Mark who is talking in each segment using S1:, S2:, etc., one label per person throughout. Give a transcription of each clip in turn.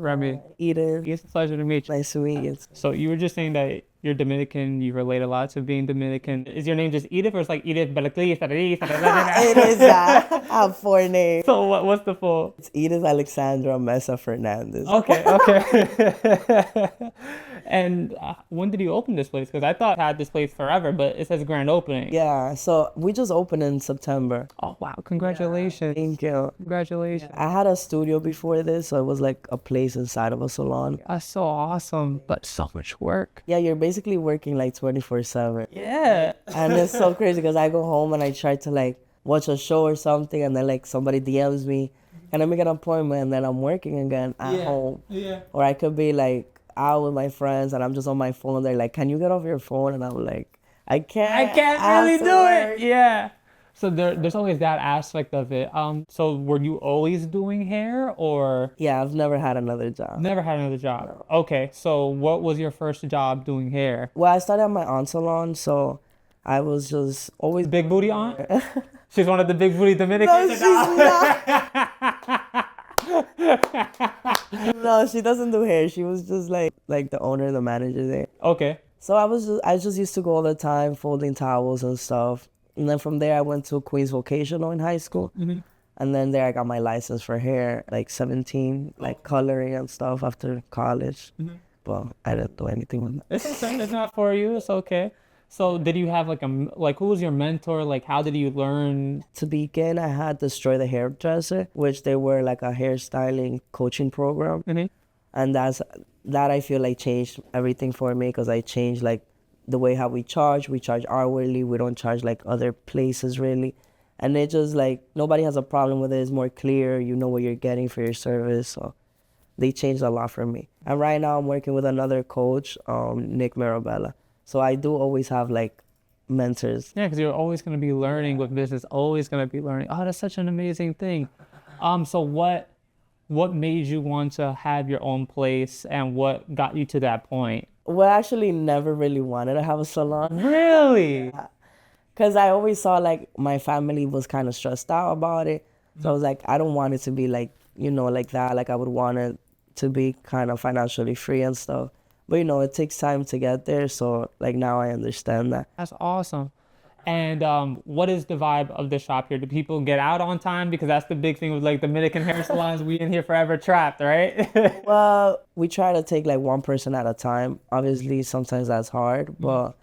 S1: Remy.
S2: Edith.
S1: It's a pleasure to meet you.
S2: Nice to meet you.
S1: So you were just saying that you're Dominican, you relate a lot to being Dominican. Is your name just Edith or it's like Edith Belaclis?
S2: It is that. I have 4 names.
S1: So what's the full?
S2: It's Edith Alexandra Mesa Fernandez.
S1: Okay. And when did you open this place? Because I thought I had this place forever, but it says grand opening.
S2: Yeah, so we just opened in September.
S1: Oh, wow. Congratulations.
S2: Thank you.
S1: Congratulations.
S2: I had a studio before this, so it was like a place inside of a salon.
S1: That's so awesome, but so much work.
S2: Yeah, you're basically working like 24/7.
S1: Yeah.
S2: And it's so crazy because I go home and I try to like watch a show or something, and then like somebody DMs me, and I make an appointment, and then I'm working again at home.
S1: Yeah.
S2: Or I could be like out with my friends and I'm just on my phone and they're like, can you get off your phone? And I'm like, I can't
S1: really do
S2: work.
S1: it. Yeah. So there's always that aspect of it. So were you always doing hair or?
S2: Yeah, I've never had another job.
S1: Never had another job. No. Okay. So what was your first job doing hair?
S2: Well, I started at my aunt's salon, so I was just always
S1: big booty aunt. She's one of the big booty Dominicans.
S2: No, she's not. No, she doesn't do hair. She was just like the owner, the manager there.
S1: Okay.
S2: So I just used to go all the time folding towels and stuff. And then from there I went to Queens Vocational in high school. Mm-hmm. And then there I got my license for hair, like 17, like coloring and stuff after college. Mm-hmm. But I didn't do anything with that.
S1: It's okay. It's not for you. It's okay. So did you have who was your mentor? Like, how did you learn?
S2: To begin, I had Destroy the Hairdresser, which they were like a hairstyling coaching program. Mm-hmm. And that I feel like changed everything for me because I changed like the way how we charge. We charge hourly. We don't charge like other places really. And it just like, nobody has a problem with it. It's more clear. You know what you're getting for your service. So they changed a lot for me. And right now I'm working with another coach, Nick Marabella. So I do always have like mentors.
S1: Yeah, because you're always going to be learning with business, always going to be learning. Oh, that's such an amazing thing. So what made you want to have your own place and what got you to that point?
S2: Well, I actually never really wanted to have a salon.
S1: Really?
S2: Because I always saw like my family was kind of stressed out about it. So I was like, I don't want it to be like, like that. Like I would want it to be kind of financially free and stuff. But, it takes time to get there. So, like, now I understand that.
S1: That's awesome. And what is the vibe of the shop here? Do people get out on time? Because that's the big thing with, like, Dominican hair salons. We in here forever trapped, right?
S2: Well, we try to take, like, one person at a time. Obviously, sometimes that's hard. But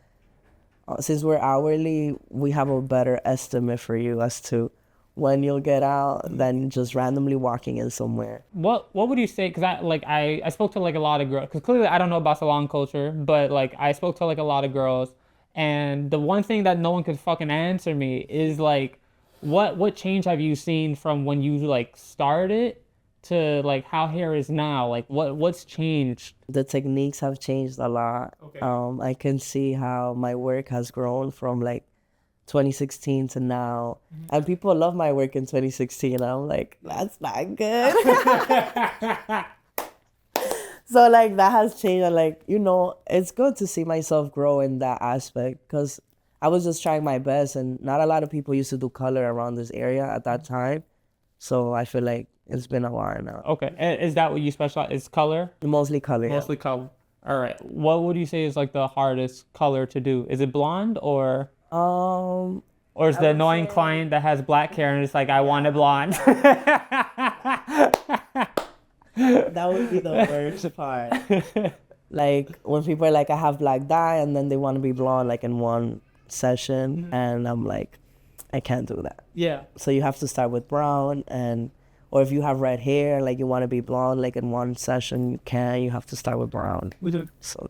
S2: since we're hourly, we have a better estimate for you as to when you'll get out than just randomly walking in somewhere.
S1: What would you say? Because I spoke to like a lot of girls. Because clearly I don't know about salon culture, but like I spoke to like a lot of girls, and the one thing that no one could fucking answer me is like, what change have you seen from when you like started to like how hair is now? Like what's changed?
S2: The techniques have changed a lot. Okay. I can see how my work has grown from like 2016 to now. Mm-hmm. And people love my work in 2016. And I'm like, that's not good. So like that has changed. And like, it's good to see myself grow in that aspect because I was just trying my best and not a lot of people used to do color around this area at that time. So I feel like it's been a while now.
S1: Okay. And is that what you specialize? Is color?
S2: Mostly color.
S1: Mostly color. All right. What would you say is like the hardest color to do? Is it blonde or is the annoying client that has black hair and it's like, I want it blonde?
S2: That would be the worst part. Like when people are like, I have black dye and then they want to be blonde like in one session. Mm-hmm. And I'm like, I can't do that. Yeah. So you have to start with brown or if you have red hair, like you want to be blonde like in one session, you have to start with brown. So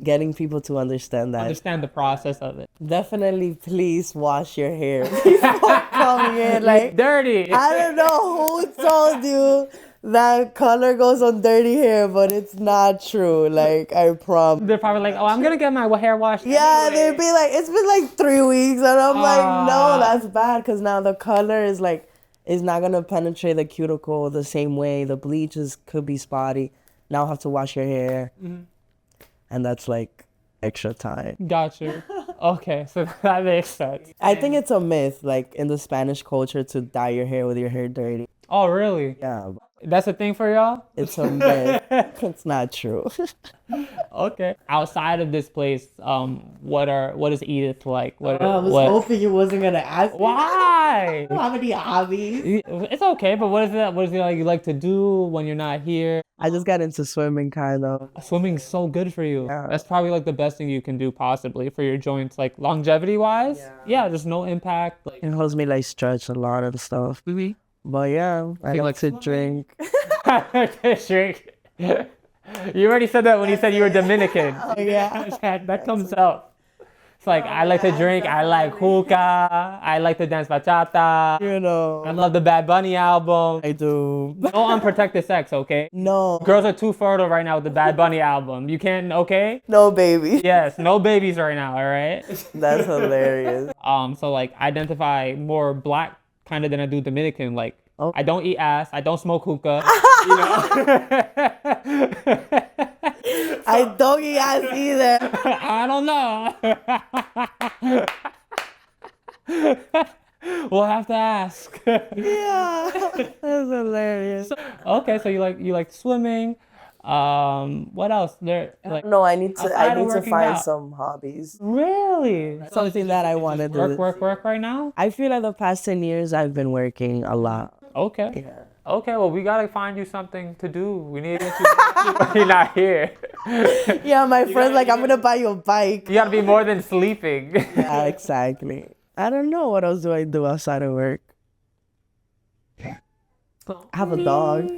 S2: getting people to understand
S1: the process of it.
S2: Definitely, please wash your hair before coming in. Like
S1: dirty.
S2: I don't know who told you that color goes on dirty hair, but it's not true. Like I promise.
S1: They're probably like, oh, I'm gonna get my hair washed.
S2: Yeah,
S1: anyway.
S2: They'd be like, it's been like 3 weeks, and I'm like, no, that's bad because now the color is like, it's not gonna penetrate the cuticle the same way. The bleaches could be spotty. Now I have to wash your hair. Mm-hmm. And that's like extra time.
S1: Gotcha. Okay, so that makes sense.
S2: I think it's a myth, like in the Spanish culture, to dye your hair with your hair dirty.
S1: Oh, really?
S2: Yeah,
S1: That's a thing for y'all?
S2: it's a myth. It's not true.
S1: Okay. Outside of this place, what is Edith like?
S2: I was
S1: What?
S2: hoping you wasn't gonna ask me.
S1: Why?
S2: I don't have any hobbies.
S1: It's okay, but what is that? What is it like you like to do when you're not here?
S2: I just got into swimming, kind of.
S1: Swimming's so good for you.
S2: Yeah.
S1: That's probably like the best thing you can do possibly for your joints, like longevity wise. Yeah, there's no impact. Like,
S2: It helps me like stretch a lot and stuff.
S1: really?
S2: But yeah, I
S1: you
S2: like
S1: like
S2: to
S1: swimming?
S2: drink.
S1: Drink. You already said that when you said you were Dominican.
S2: Yeah.
S1: That comes out. It's like I like to drink, I like hookah, I like to dance bachata.
S2: You know,
S1: I love the Bad Bunny album.
S2: I do.
S1: No unprotected sex, okay?
S2: No.
S1: Girls are too fertile right now with the Bad Bunny album. You can't, okay?
S2: No, baby.
S1: Yes, no babies right now, all right?
S2: That's hilarious.
S1: So like identify more black kind of than I do Dominican. Like
S2: Oh.
S1: I don't eat ass, I don't smoke hookah, you know?
S2: I don't eat ass either.
S1: I don't know. We'll have to ask.
S2: Yeah. That's hilarious.
S1: Okay, so you like swimming. What else? There like
S2: No, I need to
S1: outside of working
S2: find
S1: out.
S2: some hobbies.
S1: Really?
S2: Something that I want to do.
S1: Work right now?
S2: I feel like the past 10 years I've been working a lot.
S1: Okay.
S2: Yeah.
S1: Okay, well we gotta find you something to do. We need to get you when you're not here.
S2: Yeah, my friend's like, I'm gonna buy you a bike.
S1: You gotta be more than sleeping.
S2: Yeah, exactly. I don't know what else do I do outside of work. I have a dog.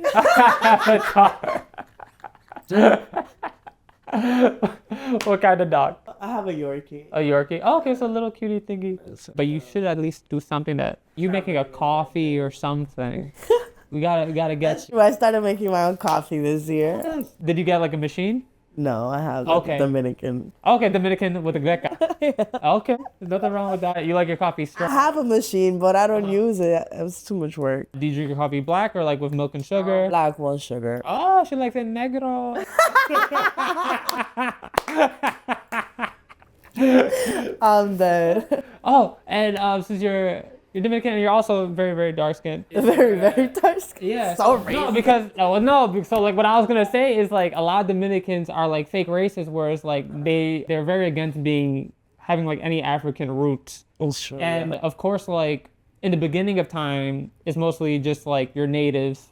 S1: What kind of dog?
S2: I have a Yorkie.
S1: A Yorkie. Oh, okay, so a little cutie thingy. But you should at least do something that you making a coffee or something. We gotta get you.
S2: I started making my own coffee this year.
S1: Did you get like a machine?
S2: No, I have
S1: Okay.
S2: Dominican.
S1: Okay, Dominican with a greca. Okay, there's nothing wrong with that. You like your coffee
S2: I
S1: strong.
S2: have a machine, but I don't use it. It's too much work.
S1: Do you drink your coffee black or like with milk and sugar?
S2: Black, one sugar.
S1: Oh, she likes it negro.
S2: I'm dead.
S1: Oh, and since you're Dominican and you're also very, very dark skinned.
S2: Very, very dark skin.
S1: Yeah.
S2: So
S1: No,
S2: racist.
S1: because so like what I was gonna say is like a lot of Dominicans are like fake racists, whereas like they're very against having like any African roots.
S2: Oh, sure.
S1: And of course, like in the beginning of time, it's mostly just like your natives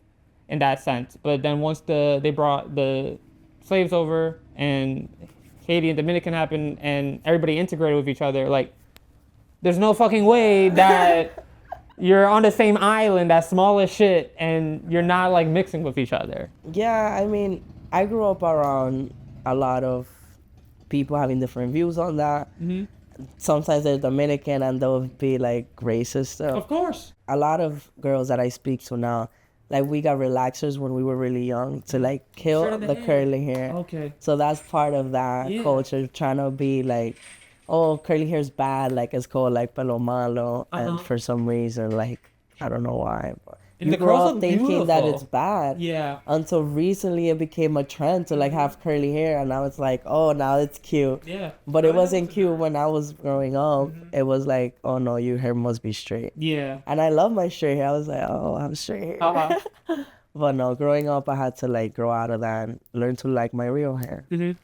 S1: in that sense. But then once they brought the slaves over and Haiti and Dominican happened and everybody integrated with each other, like there's no fucking way that you're on the same island that's small as shit and you're not like mixing with each other.
S2: Yeah, I mean, I grew up around a lot of people having different views on that.
S1: Mm-hmm.
S2: Sometimes they're Dominican and they'll be like racist stuff.
S1: Of course.
S2: A lot of girls that I speak to now, like we got relaxers when we were really young to like kill
S1: Short of the
S2: the
S1: hair.
S2: curly hair.
S1: Okay.
S2: So that's part of that
S1: Yeah.
S2: culture, trying to be like, oh, curly hair's bad, like it's called like pelo malo, and for some reason, like I don't know why, but
S1: And
S2: you
S1: the
S2: grow
S1: girls
S2: up
S1: look
S2: thinking that
S1: beautiful.
S2: it's bad.
S1: Yeah.
S2: Until recently, it became a trend to like have curly hair, and now it's like, oh, now it's cute.
S1: Yeah.
S2: But it wasn't cute when I was growing up. It was like, oh no, your hair must be straight.
S1: Yeah.
S2: And I love my straight hair. I was like, oh, I have straight hair.
S1: Uh-huh.
S2: But no, growing up, I had to like grow out of that and learn to like my real hair.
S1: Mm-hmm.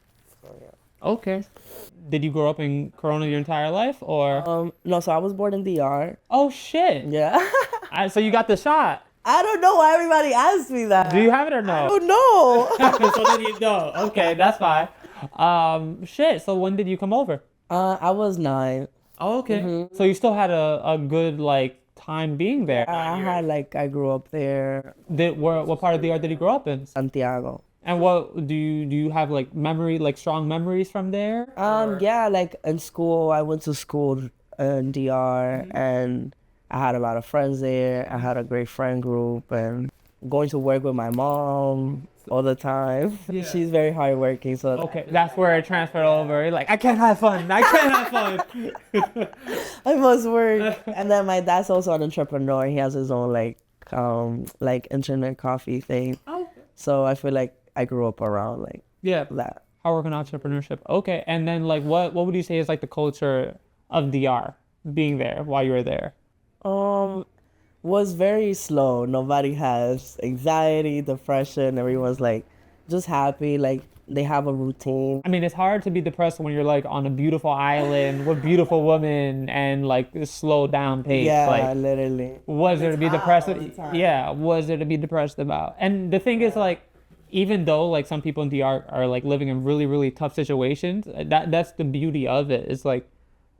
S1: Okay. Did you grow up in Corona your entire life or?
S2: No, so I was born in DR.
S1: Oh shit.
S2: Yeah.
S1: So you got the shot.
S2: I don't know why everybody asks me that.
S1: Do you have it or no?
S2: Oh no.
S1: So then you know. Okay, that's fine. Shit. So when did you come over?
S2: I was 9.
S1: Oh, okay. So you still had a good like time being there.
S2: I grew up there,
S1: What part of the art did you grow up in?
S2: Santiago.
S1: And what do you have like strong memories from there?
S2: Yeah, like in school, I went to school in DR and I had a lot of friends there. I had a great friend group and going to work with my mom all the time.
S1: Yeah.
S2: She's very hardworking, so
S1: Okay, that's where it transferred over. You're like, I can't have fun. I can't have fun.
S2: I must work. And then my dad's also an entrepreneur. He has his own like internet coffee thing.
S1: Oh.
S2: So I feel like I grew up around like
S1: Yeah.
S2: that.
S1: Hard work and entrepreneurship. Okay, and then like what would you say is like the culture of DR being there while you were there?
S2: was very slow. Nobody has anxiety, depression. Everyone's like just happy. Like they have a routine.
S1: I mean, it's hard to be depressed when you're like on a beautiful island with beautiful women and like a slow down pace.
S2: Yeah,
S1: Like,
S2: literally.
S1: was
S2: And
S1: there
S2: it's
S1: to be
S2: hot
S1: depressed?
S2: all the time.
S1: Yeah, was there to be depressed about? And the thing is, like, even though like some people in DR are like living in really really tough situations, that's the beauty of it. It's like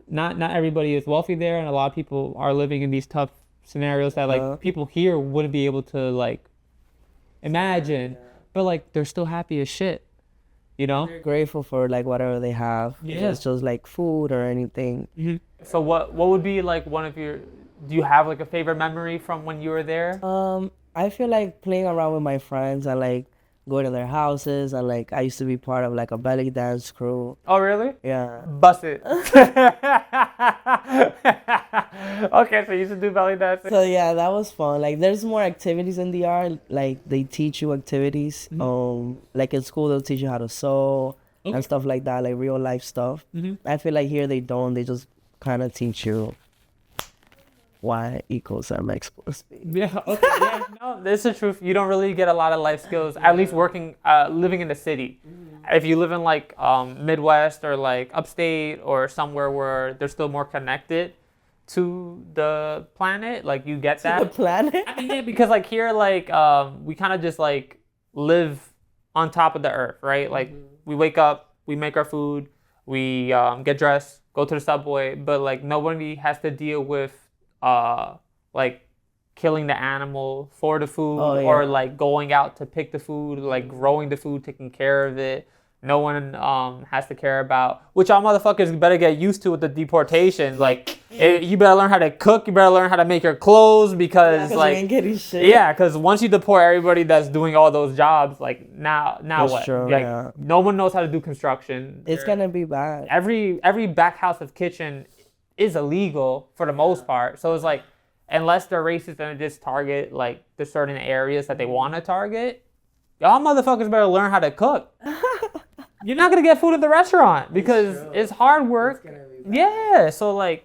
S1: not everybody is wealthy there, and a lot of people are living in these tough scenarios that like people here wouldn't be able to like imagine, but like they're still happy as shit, you know?
S2: They're grateful for like whatever they have.
S1: Yeah.
S2: It's just like food or anything.
S1: So what would be like one of your, do you have like a favorite memory from when you were there?
S2: I feel like playing around with my friends and like going to their houses and like I used to be part of like a belly dance crew.
S1: Oh really?
S2: Yeah.
S1: Bust it. Okay, so you used to do belly dancing.
S2: So yeah, that was fun. Like there's more activities in the art. Like they teach you activities. Like in school they'll teach you how to sew and stuff like that, like real life stuff. I feel like here they don't. They just kind of teach you Y equals MX plus B.
S1: Yeah, okay, yeah, no, this is the truth. You don't really get a lot of life skills, at least working, living in the city. If you live in like Midwest or like upstate or somewhere where they're still more connected to the planet, like you get that.
S2: The planet?
S1: I mean, yeah, because like here, like we kind of just like live on top of the earth, right? Like we wake up, we make our food, we get dressed, go to the subway, but like nobody has to deal with like killing the animal for the food or like going out to pick the food, like growing the food, taking care of it. No one has to care about, which y'all motherfuckers better get used to with the deportations. Like, you better learn how to cook. You better learn how to make your clothes because,
S2: we
S1: like,
S2: ain't getting shit.
S1: yeah, because once you deport everybody that's doing all those jobs, like, now
S2: That's
S1: what?
S2: true,
S1: Like,
S2: yeah.
S1: no one knows how to do construction.
S2: It's gonna be bad.
S1: Every back house of kitchen is illegal for the most part. So it's like, unless they're racist and just target like the certain areas that they want to target, y'all motherfuckers better learn how to cook. You're not gonna get food at the restaurant because it's hard work. Yeah, so like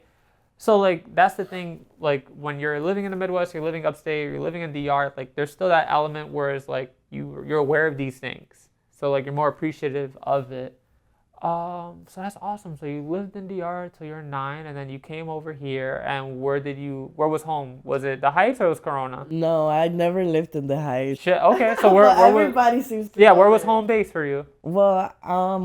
S1: that's the thing. Like when you're living in the Midwest, you're living upstate, you're living in DR. Like there's still that element where it's like you're aware of these things. So like you're more appreciative of it. So that's awesome. So you lived in DR till you're 9, and then you came over here. And where was home? Was it the Heights or was Corona?
S2: No, I never lived in the Heights.
S1: Shit. Okay. So where
S2: everybody seems to
S1: where was home base for you?
S2: Well,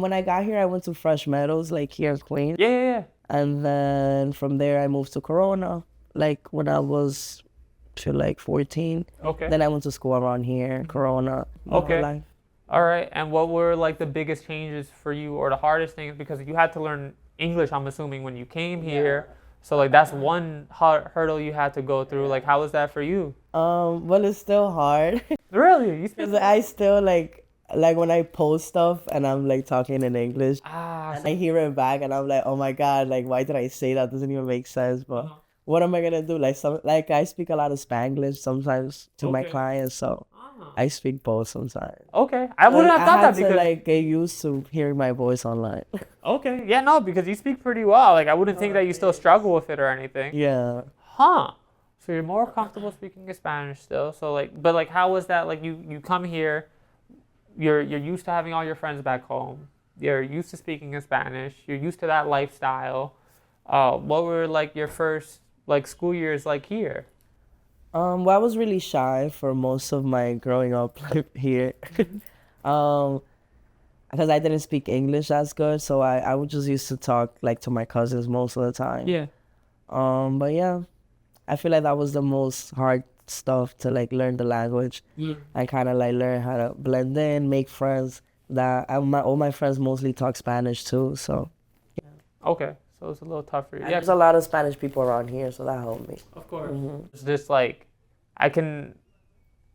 S2: when I got here, I went to Fresh Meadows, like here in Queens.
S1: Yeah.
S2: And then from there, I moved to Corona, like when I was, feel like 14.
S1: Okay.
S2: Then I went to school around here, Corona.
S1: Okay. All right. And what were like the biggest changes for you or the hardest things? Because you had to learn English, I'm assuming, when you came here. Yeah. So like that's one hurdle you had to go through. Like how was that for you?
S2: Well, it's still hard.
S1: Really?
S2: Because I still like when I post stuff and I'm like talking in English and I hear it back and I'm like, oh my God, like why did I say that? Doesn't even make sense. But what am I gonna do? Like I speak a lot of Spanglish sometimes to my clients, so I speak both sometimes.
S1: Okay, I wouldn't have thought that because
S2: to like get used to hearing my voice online.
S1: Okay, yeah, no, because you speak pretty well. Like I wouldn't think that you still struggle with it or anything.
S2: Yeah.
S1: Huh. So you're more comfortable speaking Spanish still. So like, but like, how was that? Like you come here, you're used to having all your friends back home. You're used to speaking in Spanish. You're used to that lifestyle. What were like your first like school years like here?
S2: Well, I was really shy for most of my growing up here. Because I didn't speak English as good, so I would just used to talk like to my cousins most of the time.
S1: Yeah.
S2: But yeah, I feel like that was the most hard stuff to like learn the language. Yeah. And kind of like learn how to blend in, make friends. All my friends mostly talk Spanish too, so yeah.
S1: Okay. So it's a little tough for you.
S2: Yeah, there's a lot of Spanish people around here, so that helped me.
S1: Of course. Mm-hmm. It's just like, I can't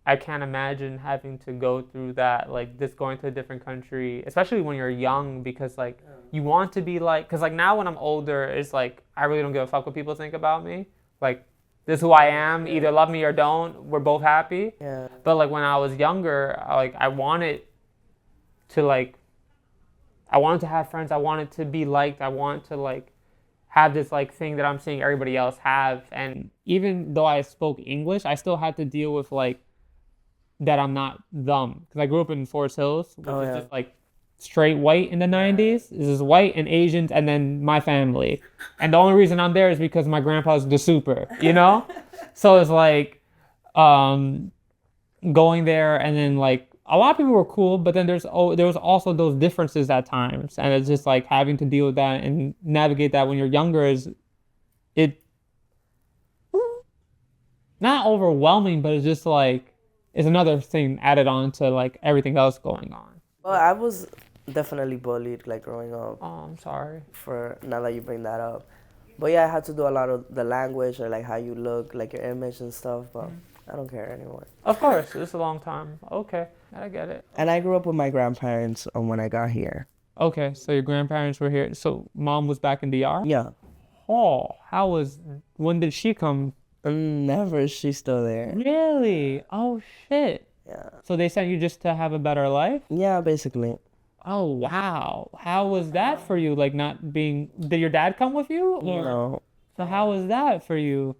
S1: imagine having to go through that, like just going to a different country, especially when you're young, because like you want to be like, because like now when I'm older, it's like, I really don't give a fuck what people think about me. Like, this is who I am, either love me or don't, we're both happy.
S2: Yeah.
S1: But like when I was younger, I wanted to have friends, I wanted to be liked, I wanted to like have this like thing that I'm seeing everybody else have. And even though I spoke English, I still had to deal with like that I'm not dumb. Because I grew up in Forest Hills, which is just like straight white in the 90s. This is white and Asians and then my family. And the only reason I'm there is because my grandpa's the super, you know? So it's like going there and then like a lot of people were cool, but then there was also those differences at times. And it's just like having to deal with that and navigate that when you're younger is it not overwhelming, but it's just like it's another thing added on to like everything else going on.
S2: Well, I was definitely bullied like growing up.
S1: Oh, I'm sorry.
S2: For now that you bring that up, but yeah, I had to do a lot of the language or like how you look, like your image and stuff. But I don't care anymore.
S1: Of course, it's a long time. Okay, I get it.
S2: And I grew up with my grandparents when I got here.
S1: Okay, so your grandparents were here. So mom was back in DR?
S2: Yeah.
S1: Oh, when did she come?
S2: Never. She's still there.
S1: Really? Oh, shit.
S2: Yeah.
S1: So they sent you just to have a better life?
S2: Yeah, basically.
S1: Oh, wow. How was that for you? Like not being, did your dad come with you?
S2: No.
S1: So how was that for you?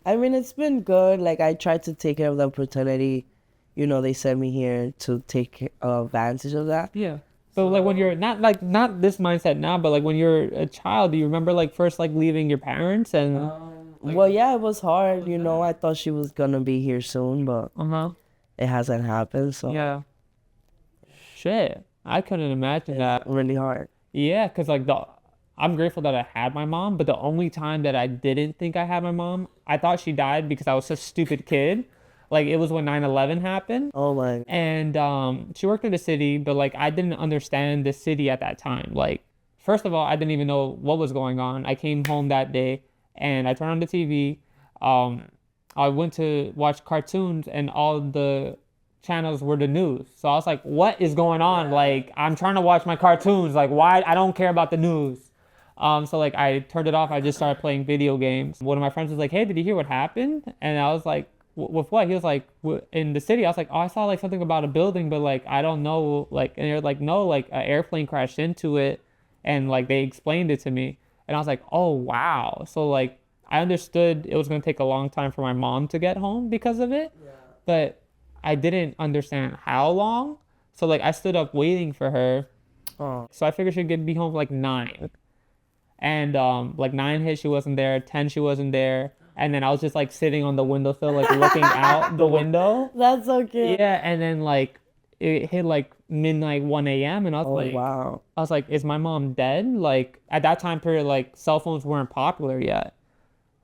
S2: I mean, it's been good. Like, I tried to take care of the opportunity. You know, they sent me here to take advantage of that.
S1: Yeah. So like when you're not this mindset now, but like when you're a child, do you remember like first like leaving your parents and?
S2: Well, yeah, it was hard. You know, I thought she was gonna be here soon, but it hasn't happened. So
S1: yeah. Shit, I couldn't imagine that.
S2: Really hard.
S1: Yeah, cause like I'm grateful that I had my mom, but the only time that I didn't think I had my mom, I thought she died because I was such a stupid kid. Like it was when 9/11 happened.
S2: Oh my.
S1: And she worked in the city, but like I didn't understand the city at that time. Like first of all, I didn't even know what was going on. I came home that day and I turned on the TV. I went to watch cartoons and all the channels were the news. So I was like, what is going on? Like I'm trying to watch my cartoons. Like why? I don't care about the news. So like I turned it off. I just started playing video games. One of my friends was like, hey, did you hear what happened? And I was like, with what? He was like, in the city. I was like, oh, I saw like something about a building, but like I don't know. Like, and they're like, no, like an airplane crashed into it, and like they explained it to me, and I was like, oh wow. So like I understood it was gonna take a long time for my mom to get home because of it, but I didn't understand how long. So like I stood up waiting for her. So I figured she'd be home like 9, and like 9 hit, she wasn't there. 10, she wasn't there. And then I was just like sitting on the windowsill, like looking out the window.
S2: That's so cute.
S1: Yeah, and then like it hit like midnight, 1 a.m. and I was like,
S2: wow.
S1: I was like, is my mom dead? Like at that time period, like cell phones weren't popular yet.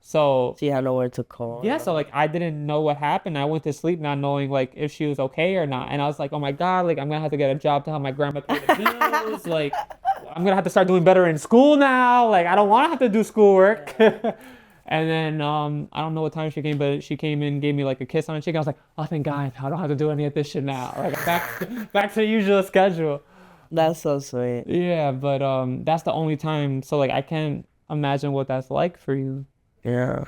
S1: So
S2: she had nowhere to call.
S1: Yeah, so like I didn't know what happened. I went to sleep not knowing like if she was okay or not. And I was like, oh my God, like I'm gonna have to get a job to help my grandma pay the bills. Like I'm gonna have to start doing better in school now. Like I don't wanna have to do schoolwork. And then I don't know what time she came, but she came in, gave me like a kiss on the cheek. I was like, oh thank God, I don't have to do any of this shit now. Like back to the usual schedule.
S2: That's so sweet.
S1: Yeah, but that's the only time. So like I can't imagine what that's like for you.
S2: Yeah.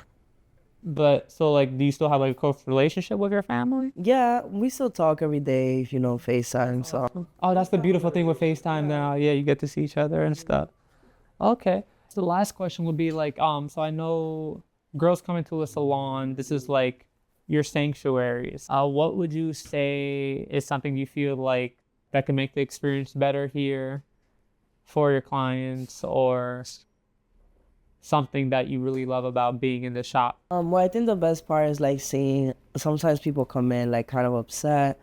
S1: But so like, do you still have like a close relationship with your family?
S2: Yeah, we still talk every day, you know, FaceTime. So.
S1: Oh, that's the beautiful thing with FaceTime now. Yeah, you get to see each other and stuff. Okay. So the last question would be like, so I know girls coming to a salon, this is like your sanctuaries. What would you say is something you feel like that can make the experience better here for your clients, or something that you really love about being in the shop?
S2: Well, I think the best part is like seeing sometimes people come in like kind of upset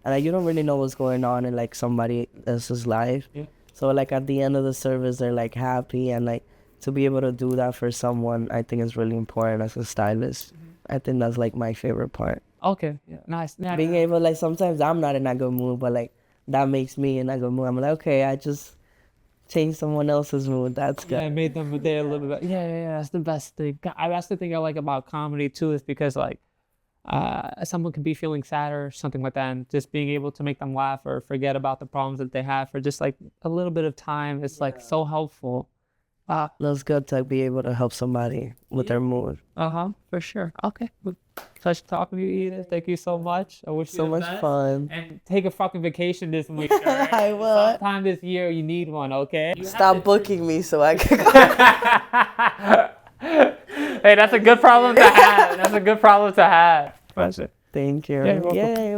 S2: and like you don't really know what's going on in like somebody else's life. Yeah. So like at the end of the service, they're like happy, and like to be able to do that for someone, I think is really important as a stylist. I think that's like my favorite part.
S1: Okay, yeah, nice.
S2: Being able, like sometimes I'm not in a good mood, but like that makes me in a good mood. I'm like, okay, I just changed someone else's mood. That's good.
S1: Yeah, I made them day a little bit. Yeah, that's the best thing. That's the thing I like about comedy too, is because like someone could be feeling sad or something like that, and just being able to make them laugh or forget about the problems that they have for just like a little bit of time, it's like so helpful. That's
S2: good to be able to help somebody with their mood.
S1: For sure. Okay. Touch talking to you, Edith. Thank you so much. I wish you
S2: So
S1: the
S2: much
S1: best.
S2: fun.
S1: And take a fucking vacation this week. All right?
S2: I will.
S1: Sometime this year you need one, okay?
S2: Stop booking me so I can go.
S1: Hey, that's a good problem to have. That's a good problem to have.
S2: Thank you.
S1: Yeah, you're welcome.
S2: Yay.